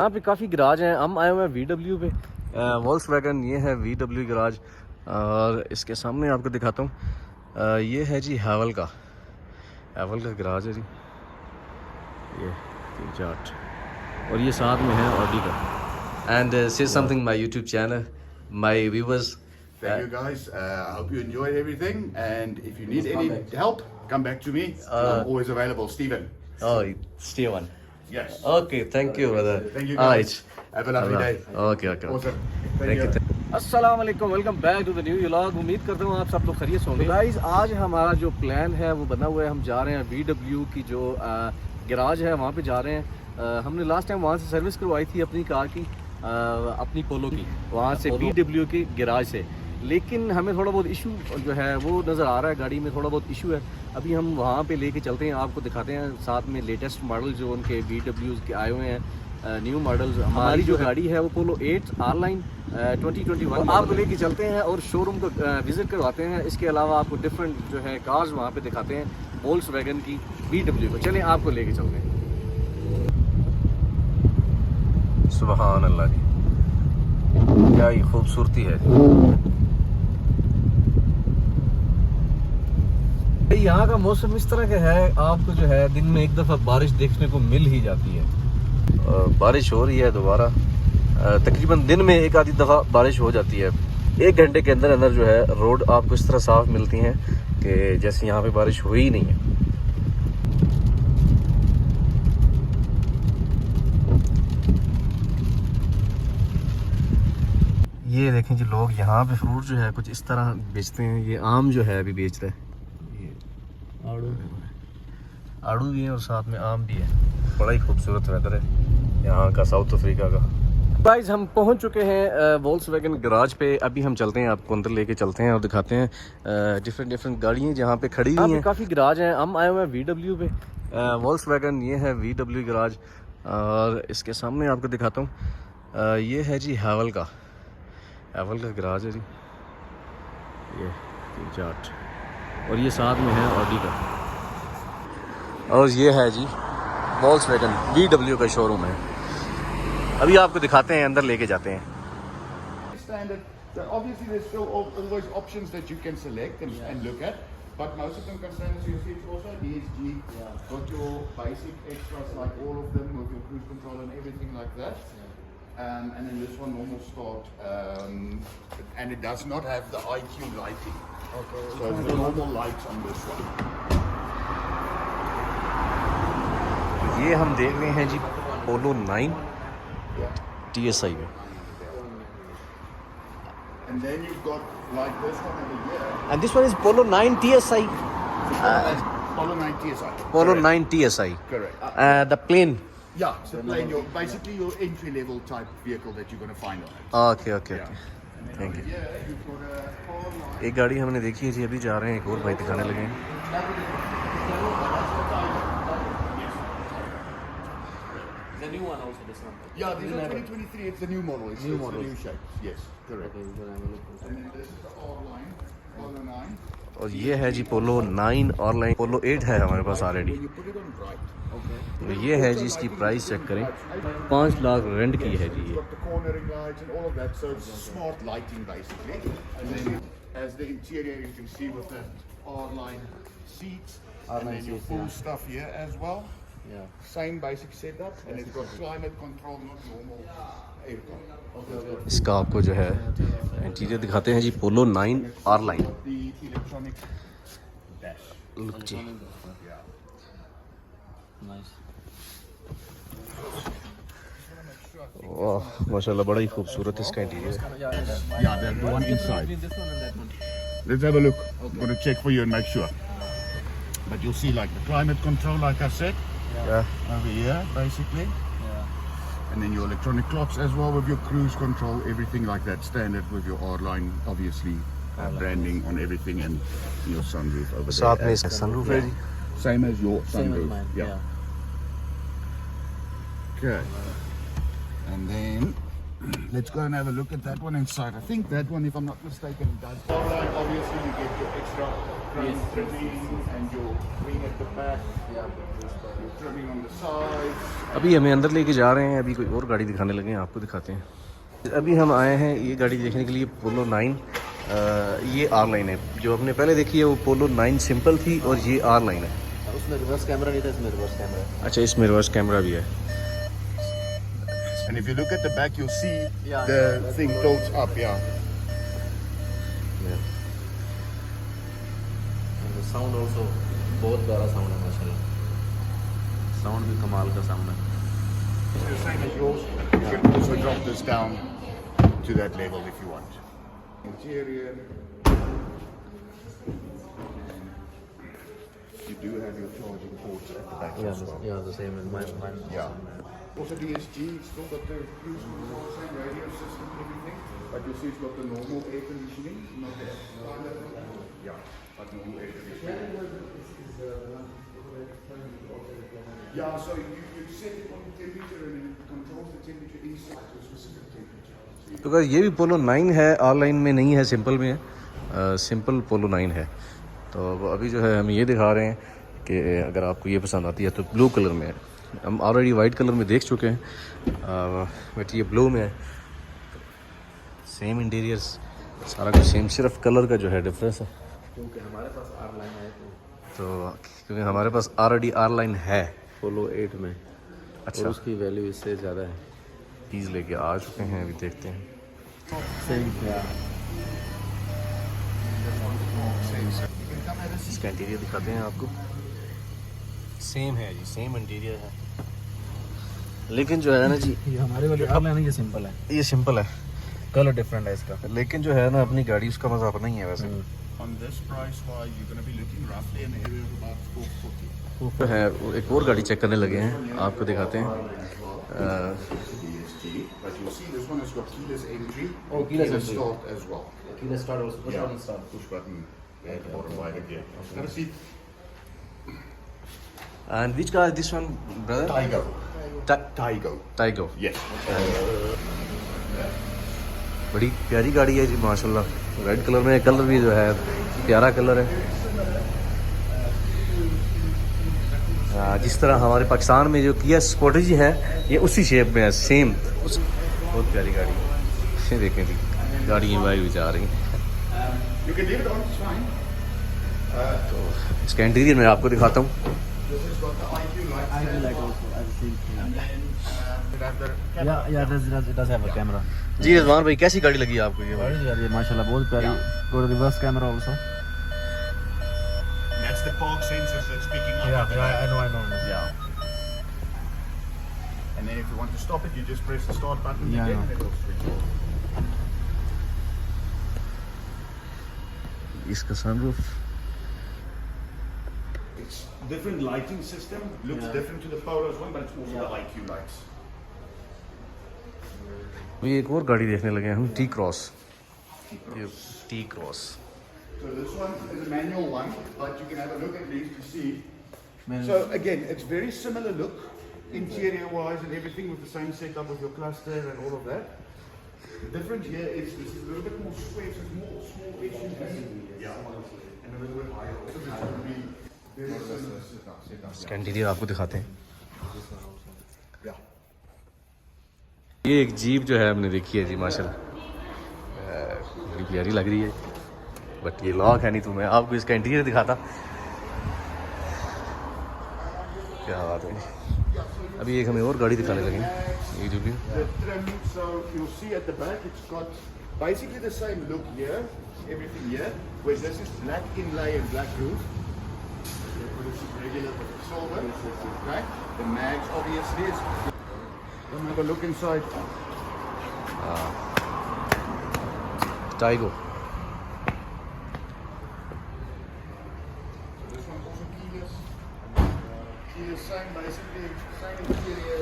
यहाँ पे काफ़ी गराज हैं। हम आए हुए हैं VW पे, VolksWagon। ये है VW गराज और इसके सामने आपको दिखाता हूँ। ये है जी हैवल का गराज है जी। ये 3-4 और ये साथ में है ऑडी का। एंड से something my YouTube channel, my viewers. Thank you guys. I hope you enjoyed everything. And if you need any help, come back to me. I'm always available, Stephen. Oh, Steven. Yes. Okay, thank you, brother. Thank you All guys. right. Have a lovely day. Okay. Awesome. Thank you. अस्सलाम वालेकुम, welcome back to the new vlog. उम्मीद करता हूँ आप सब लोग खैरियत होंगे। गाइस, आज हमारा जो प्लान है वो बना हुआ है। हम जा रहे हैं VW की जो गराज है वहाँ पे जा रहे हैं। हमने लास्ट टाइम वहाँ से सर्विस करवाई थी अपनी कार की, अपनी पोलो की, वहाँ से VW के गराज से। लेकिन हमें थोड़ा बहुत इशू जो है वो नज़र आ रहा है, गाड़ी में थोड़ा बहुत इशू है। अभी हम वहाँ पे लेके चलते हैं, आपको दिखाते हैं साथ में लेटेस्ट मॉडल जो उनके VW के आए हुए हैं, न्यू मॉडल्स। हमारी जो गाड़ी है वो पोलो 8 ऑनलाइन 2021 आपको लेके चलते हैं और शोरूम को विज़िट करवाते हैं। इसके अलावा आपको डिफरेंट जो है कार्स वहाँ पे दिखाते हैं, VolksWagon की, VW को। चलें आपको लेके चलते हैं। सुभान अल्लाह जी, क्या ही खूबसूरती है। यहाँ का मौसम इस तरह का है, आपको जो है दिन में एक दफ़ा बारिश देखने को मिल ही जाती है। बारिश हो रही है दोबारा, तकरीबन दिन में एक आधी दफ़ा बारिश हो जाती है। 1 घंटे के अंदर अंदर जो है रोड आपको इस तरह साफ मिलती हैं कि जैसे यहाँ पे बारिश हुई ही नहीं है। ये देखें जी, लोग यहाँ पे फ्रूट जो है कुछ इस तरह बेचते हैं। ये आम जो है अभी बेच रहे हैं, आड़ू भी है और साथ में आम भी है। बड़ा ही खूबसूरत वेदर है यहाँ का, साउथ अफ्रीका का। गाइस, हम पहुँच चुके हैं VolksWagon गराज पे। अभी हम चलते हैं, आपको अंदर लेके चलते हैं और दिखाते हैं डिफरेंट गाड़ियाँ जहाँ पे खड़ी हुई हैं। काफ़ी गराज हैं। हम आए हुए हैं VW पे, VolksWagon। ये है VW गराज और इसके सामने आपको दिखाता हूँ। ये है जी हैवल का गराज है जी। ये 3-4 और ये साथ में है ऑडी का। और ये है जी VolksWagon VW का शोरूम है। अभी आपको दिखाते हैं, अंदर लेके जाते हैं। Standard. So obviously there's still always options that you can select and look at, but most of them come standard. So you see it's also DSG, got your basic extras like all of them with your cruise control and everything like that. And then this one normal start, and it does not have the IQ lighting. Okay. So it's the normal lights on this one. ये हम देख रहे हैं जी Polo 9 TSI में। And then you've got like this one over here. And this one is Polo 9 TSI. Polo 9 TSI. Polo 9 TSI. Correct. The plain. Yeah, it's the plain. Basically your entry level type vehicle that you're going to find on it. Okay. Thank you. Yeah, you've got a Polo 9. एक गाड़ी हमने देखी है जी, अभी जा रहे हैं, एक और भाई दिखाने लगे हैं। The new one also, this one. Yeah, this is 2023. It's the new model. It's the new shape. Yes, correct. Okay, we're gonna have a look. And then this is the R line, Polo 9. और ये है जी Polo 9 online. पोलो 8 है हमारे पास already. You put it on right. तो ये है जी, इसकी price check करें, 5 लाख रेंट की है जी It's ये। got the cornering lights and all of that. So it's smart lighting basically. And then as the interior, you can see with the R line seats, and then your full stuff here as well. Yeah. Same basic setup, and it's got climate control, not normal aircon. Okay. इसका आपको जो है interior दिखाते हैं जी, Polo 9 online. The electronic dash. Look जी, Yeah. Nice. वाह माशाल्लाह, बड़ा ही खूबसूरत इसका इंटीरियर है। Yeah, the one inside. Between this one and that one. Let's have a look. I'm going to check for you and make sure. But you'll see like the climate control, like I said, over here basically. Yeah. And then your electronic clocks as well with your cruise control, everything like that, standard with your R-line, obviously, branding on everything, and your sunroof over there. साथ में इसका sunroof है जी। Same as your Same as sunroof. mine. Yeah. Yeah. Okay. And then let's go and have a look at that one inside. I think that one, if I'm not mistaken, does. Online, obviously, you get your extra chrome trimming and your ring at the back. Your trimming on the sides. अभी हमें अंदर लेके जा रहे हैं, अभी कोई और गाड़ी दिखाने लगे हैं, आपको दिखाते हैं। अभी हम आए हैं ये गाड़ी देखने के लिए, पोलो 9। ये आर लाइन है, जो हमने पहले देखी है वो पोलो 9 सिंपल थी और ये आर लाइन है। उसमें रिवर्स कैमरा नहीं था, इसमें रिवर्स कैमरा है। अच्छा, इसमें रिवर्स कैमरा भी है। And if you look at the back, you'll see the thing tilts up, And the sound also बहुत प्यारा साउंड है माशाल्लाह। साउंड भी कमाल का साउंड है। It's the same as yours. You can also drop this down to that level if you want. Interior. You do have your charging ports at the back as well. Yeah, the same as mine. Yeah. Also DSG, still got the same radio system and everything, but you'll see it's got the normal air conditioning, not the but normal air conditioning. Yeah, so you set it on the temperature and it controls the temperature inside to a specific temperature. तो ये भी पोलो 9 है, are line में नहीं है, simple में है। Simple पोलो 9 है। तो अभी जो है हम ये दिखा रहे हैं कि अगर आपको ये पसंद आती है तो ब्लू कलर में है। हम ऑलरेडी वाइट कलर में देख चुके हैं, बट ये ब्लू में है। सेम इंटीरियर्स, सारा कुछ सेम, सिर्फ कलर का जो है डिफरेंस है। क्योंकि हमारे पास आर लाइन है तो क्योंकि हमारे पास ऑलरेडी आर लाइन है पोलो 8 में। अच्छा, और उसकी वैल्यू इससे ज़्यादा है। चीज़ लेके आ चुके हैं, अभी देखते हैं। इसका इंटीरियर दिखाते हैं आपको। सेम है जी, सेम इंटीरियर है, लेकिन जो है ना जी, ये हमारे वाले आर लाइन है, ये सिंपल है। ये सिंपल है, कलर डिफरेंट है इसका। लेकिन जो है ना अपनी गाड़ी, उसका मजा अपना ही है वैसे। On this price wise, you're going to be looking roughly in the area of about 440. है एक और गाड़ी चेक करने लगे हैं, आपको दिखाते हैं। DSG, but you'll see this one has got keyless entry. Oh, keyless entry. start as well. Keyless start also. Push button start. Push button at the bottom right again. Got a seat. And which car is this one, brother? Taigo. Taigo. Taigo. Yes. बड़ी प्यारी गाड़ी है जी माशाल्लाह। Red colour में, colour भी जो है प्यारा कलर है। जिस तरह हमारे पाकिस्तान में जो किया स्पोर्टेज है, ये उसी शेप में है, सेम। बहुत प्यारी गाड़ी है। ये देखें जी, गाड़ी वाई भी जा रही है। You can leave it on, it's fine. तो इसका इंटीरियर मैं आपको दिखाता हूँ। This has got the IQ light. It does have a camera. जी रिजवान भाई, कैसी गाड़ी लगी आपको ये? ये माशाल्लाह बहुत प्यारी। और reverse camera also. That's the park sensors that's picking up. I know. Yeah. And then if you want to stop it, you just press the start button Yeah, again I know. and it will switch off. इसका sunroof, It's different lighting system. Looks different to the Polo's one, but it's also the IQ lights. ये एक और गाड़ी देखने लगे हैं हम, T cross. ये T cross. So this one is a manual one, but you can have a look at these to see. So again, it's very similar look, interior-wise and everything, with the same setup with your cluster and all of that. The difference here is this is a little bit more square, so it's more small SUV. Yeah. And a little bit higher. So this will be very similar setup. इसका interior आपको दिखाते हैं। Yeah. ये एक jeep जो है हमने देखी है जी माशाल्लाह, बड़ी प्यारी लग रही है, बट ये लॉक है नहीं, तो मैं आपको इसका इंटीरियर दिखाता। क्या बात है। अभी एक हमें और गाड़ी दिखाने लगे हैं, ये जो भी। The trim, so you'll see at the back, it's got basically the same look here, everything here, where this is black inlay and black roof. This is regular with the silver, okay? The mags obviously is. Then have a look inside. Taigo। This one's also keyless. Keyless, same basically, same interior.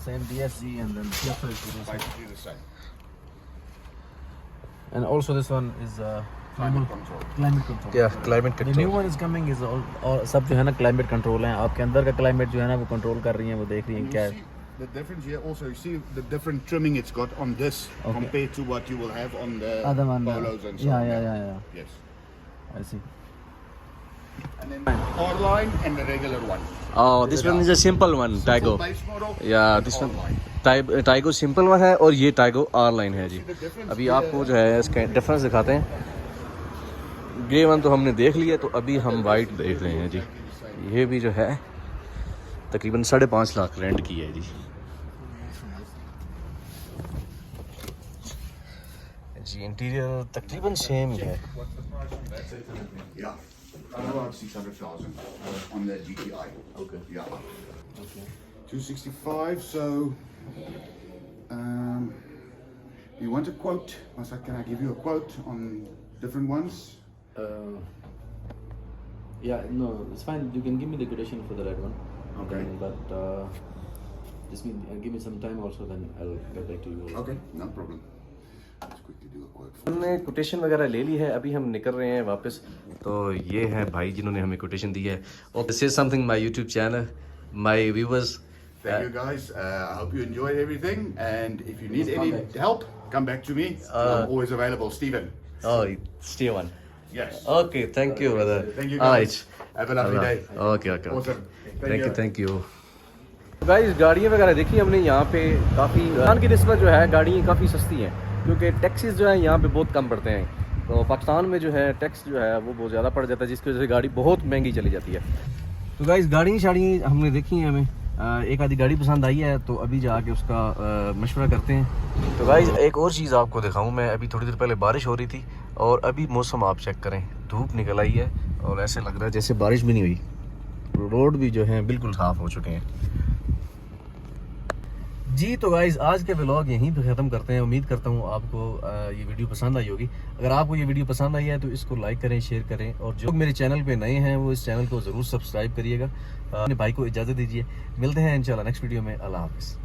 Same DSG and then Basically the same. and also this one is Climate control. climate control. क्या climate The new one is coming is all सब जो है ना climate control है। आपके अंदर का climate जो है ना वो कंट्रोल कर रही हैं, वो देख रही हैं क्या है। the difference here also, you see the different trimming it's got on this compared to what you will have on the Other one, Polos and so on. yeah. Yes. I see. And then R-line and the regular one. Oh, this one is a simple one, Taigo. Simple base model. Yeah, and this one R-line. Taigo simple one है और ये Taigo R-line है जी। See the difference अभी here? आपको जो है इसका difference दिखाते हैं। ग्रे वन तो हमने देख लिया, तो अभी हम वाइट देख रहे हैं जी। ये भी जो है तकरीबन 5.5 लाख रेंट की है जी। जी इंटीरियर तकरीबन सेम ही है। What's the price on that? Yeah. Around 600,000 on the GTI. Okay. Yeah. Okay. 265. So, you want a quote? Can I give you a quote on different ones? Yeah, no, it's fine. You can give me the quotation for the red one. Okay. But give me some time also, then I'll get back to you. Okay, no problem. Let's quickly do a quote. हमने quotation वगैरह ले ली है, अभी हम निकल रहे हैं वापस। तो ये है भाई जिन्होंने हमें कोटेशन दी है। और this is something my YouTube channel, my viewers. Thank you guys. I hope you enjoyed everything. And if you need any help, come back to me. I'm always available. Steven. Oh, stay on. Yes. Okay, thank you brother. Thank you All guys. right. Have a lovely day. Okay. Awesome. Thank you. Guys गाड़ियाँ वगैरह देखी हमने यहाँ पे काफ़ी पाकिस्तान की निस्बत जो है गाड़ियाँ काफ़ी सस्ती हैं, क्योंकि टैक्सेस जो है यहाँ पे बहुत कम पड़ते हैं। तो पाकिस्तान में जो है टैक्स जो है वो बहुत ज़्यादा पड़ जाता है, जिसकी वजह से गाड़ी बहुत महंगी चली जाती है। तो गाइस गाड़ी शाड़ी हमने देखी हैं, हमें एक आधी गाड़ी पसंद आई है, तो अभी जाके उसका मशवरा करते हैं। तो गाइस एक और चीज़ आपको दिखाऊं मैं, अभी थोड़ी देर पहले बारिश हो रही थी और अभी मौसम आप चेक करें, धूप निकल आई है और ऐसे लग रहा है जैसे बारिश भी नहीं हुई। रोड भी जो है बिल्कुल साफ़ हो चुके हैं जी। तो गाइज आज के व्लॉग यहीं पे ख़त्म करते हैं। उम्मीद करता हूँ आपको ये वीडियो पसंद आई होगी। अगर आपको ये वीडियो पसंद आई है तो इसको लाइक करें, शेयर करें, और जो मेरे चैनल पे नए हैं वो इस चैनल को ज़रूर सब्सक्राइब करिएगा। अपने भाई को इजाज़त दीजिए, मिलते हैं इंशाल्लाह नेक्स्ट वीडियो में। अल्लाह हाफ़िज़।